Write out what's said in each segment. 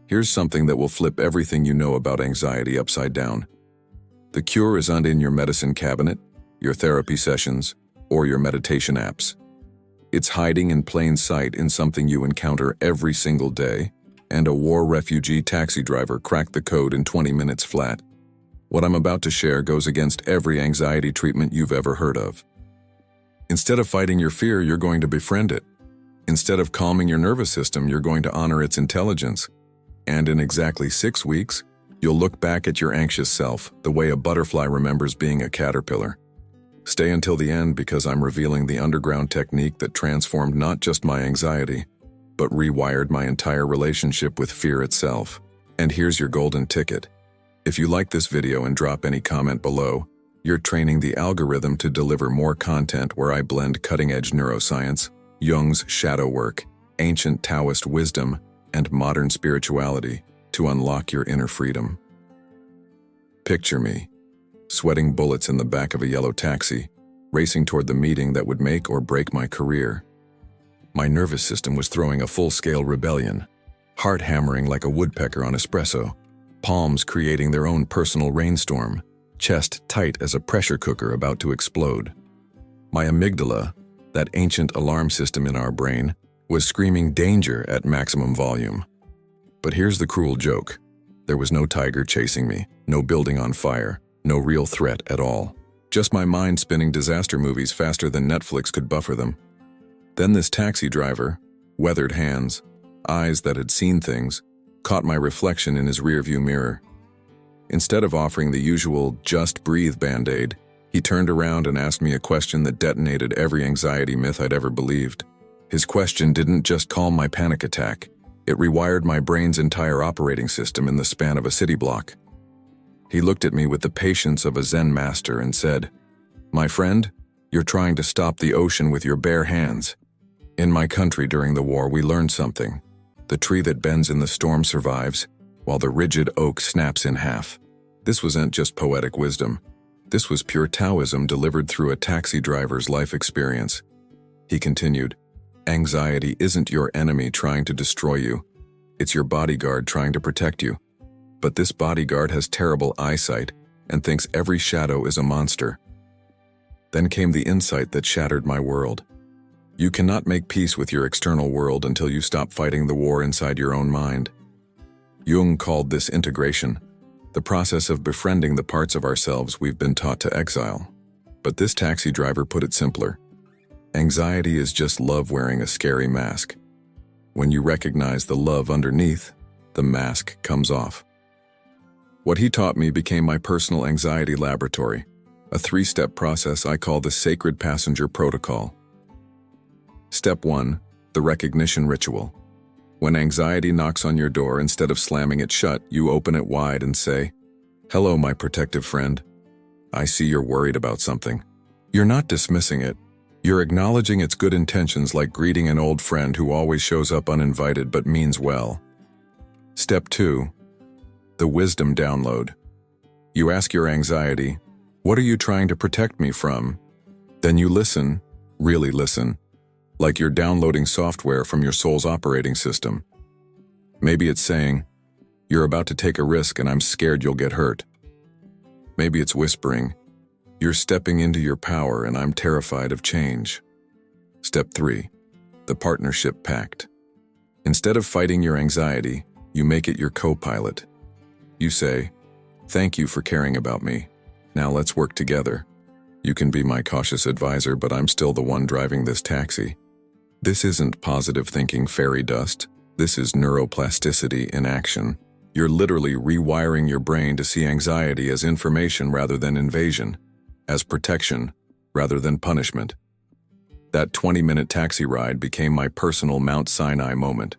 Here's something that will flip everything you know about anxiety upside down. The cure isn't in your medicine cabinet, your therapy sessions, or your meditation apps. It's hiding in plain sight in something you encounter every single day, and a war refugee taxi driver cracked the code in 20 minutes flat. What I'm about to share goes against every anxiety treatment you've ever heard of. Instead of fighting your fear, you're going to befriend it. Instead of calming your nervous system, you're going to honor its intelligence. And in exactly 6 weeks, you'll look back at your anxious self the way a butterfly remembers being a caterpillar. Stay until the end because I'm revealing the underground technique that transformed not just my anxiety, but rewired my entire relationship with fear itself. And here's your golden ticket. If you like this video and drop any comment below, you're training the algorithm to deliver more content where I blend cutting-edge neuroscience, Jung's shadow work, ancient Taoist wisdom, and modern spirituality to unlock your inner freedom. Picture me, sweating bullets in the back of a yellow taxi, racing toward the meeting that would make or break my career. My nervous system was throwing a full-scale rebellion, heart hammering like a woodpecker on espresso, palms creating their own personal rainstorm, chest tight as a pressure cooker about to explode. My amygdala, that ancient alarm system in our brain, was screaming danger at maximum volume. But here's the cruel joke. There was no tiger chasing me, no building on fire, no real threat at all. Just my mind spinning disaster movies faster than Netflix could buffer them. Then this taxi driver, weathered hands, eyes that had seen things, caught my reflection in his rearview mirror. Instead of offering the usual just breathe band-aid, he turned around and asked me a question that detonated every anxiety myth I'd ever believed. His question didn't just calm my panic attack, it rewired my brain's entire operating system in the span of a city block. He looked at me with the patience of a Zen master and said, "My friend, you're trying to stop the ocean with your bare hands. In my country during the war, we learned something. The tree that bends in the storm survives, while the rigid oak snaps in half." This wasn't just poetic wisdom. This was pure Taoism delivered through a taxi driver's life experience. He continued, "Anxiety isn't your enemy trying to destroy you. It's your bodyguard trying to protect you. But this bodyguard has terrible eyesight and thinks every shadow is a monster." Then came the insight that shattered my world. You cannot make peace with your external world until you stop fighting the war inside your own mind. Jung called this integration, the process of befriending the parts of ourselves we've been taught to exile. But this taxi driver put it simpler. Anxiety is just love wearing a scary mask. When you recognize the love underneath, the mask comes off. What he taught me became my personal anxiety laboratory, a 3-step process I call the Sacred Passenger Protocol. Step 1, the recognition ritual. When anxiety knocks on your door, instead of slamming it shut, you open it wide and say, "Hello, my protective friend. I see you're worried about something." You're not dismissing it. You're acknowledging its good intentions, like greeting an old friend who always shows up uninvited but means well. Step 2, the wisdom download. You ask your anxiety, "What are you trying to protect me from?" Then you listen, really listen, like you're downloading software from your soul's operating system. Maybe it's saying, "You're about to take a risk and I'm scared you'll get hurt." Maybe it's whispering, "You're stepping into your power and I'm terrified of change." Step 3, the partnership pact. Instead of fighting your anxiety, you make it your co-pilot. You say, "Thank you for caring about me. Now let's work together. You can be my cautious advisor, but I'm still the one driving this taxi." This isn't positive thinking fairy dust. This is neuroplasticity in action. You're literally rewiring your brain to see anxiety as information rather than invasion, as protection rather than punishment. That 20-minute taxi ride became my personal Mount Sinai moment.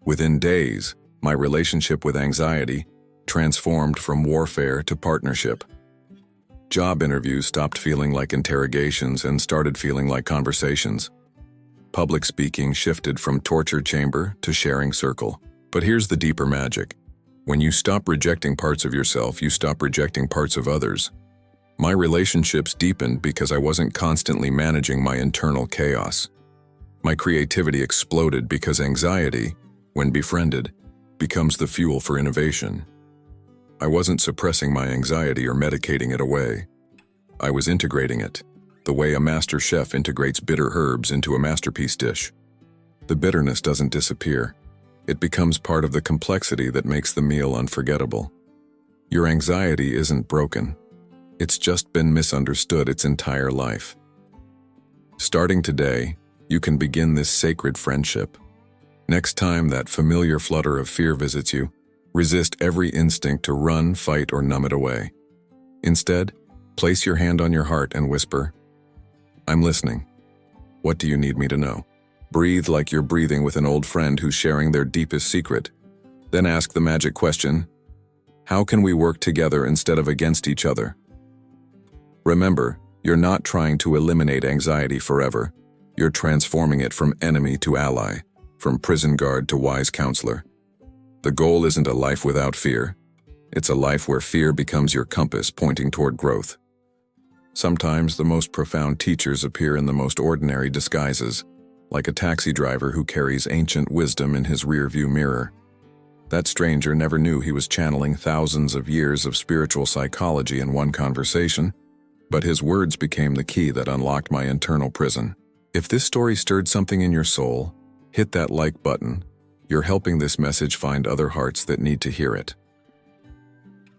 Within days, my relationship with anxiety transformed from warfare to partnership. Job interviews stopped feeling like interrogations and started feeling like conversations. Public speaking shifted from torture chamber to sharing circle. But here's the deeper magic. When you stop rejecting parts of yourself, you stop rejecting parts of others. My relationships deepened because I wasn't constantly managing my internal chaos. My creativity exploded because anxiety, when befriended, becomes the fuel for innovation. I wasn't suppressing my anxiety or medicating it away. I was integrating it, the way a master chef integrates bitter herbs into a masterpiece dish. The bitterness doesn't disappear. It becomes part of the complexity that makes the meal unforgettable. Your anxiety isn't broken. It's just been misunderstood its entire life. Starting today, you can begin this sacred friendship. Next time that familiar flutter of fear visits you, resist every instinct to run, fight, or numb it away. Instead, place your hand on your heart and whisper, "I'm listening. What do you need me to know?" Breathe like you're breathing with an old friend who's sharing their deepest secret. Then ask the magic question, how can we work together instead of against each other? Remember, you're not trying to eliminate anxiety forever. You're transforming it from enemy to ally, from prison guard to wise counselor. The goal isn't a life without fear. It's a life where fear becomes your compass pointing toward growth. Sometimes the most profound teachers appear in the most ordinary disguises, like a taxi driver who carries ancient wisdom in his rearview mirror. That stranger never knew he was channeling thousands of years of spiritual psychology in one conversation, but his words became the key that unlocked my internal prison. If this story stirred something in your soul, hit that like button. You're helping this message find other hearts that need to hear it.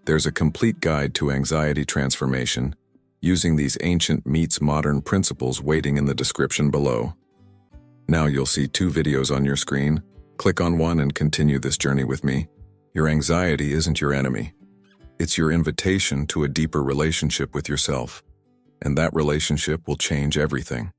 There's a complete guide to anxiety transformation, using these ancient meets modern principles waiting in the description below. Now you'll see 2 videos on your screen. Click on one and continue this journey with me. Your anxiety isn't your enemy. It's your invitation to a deeper relationship with yourself, and that relationship will change everything.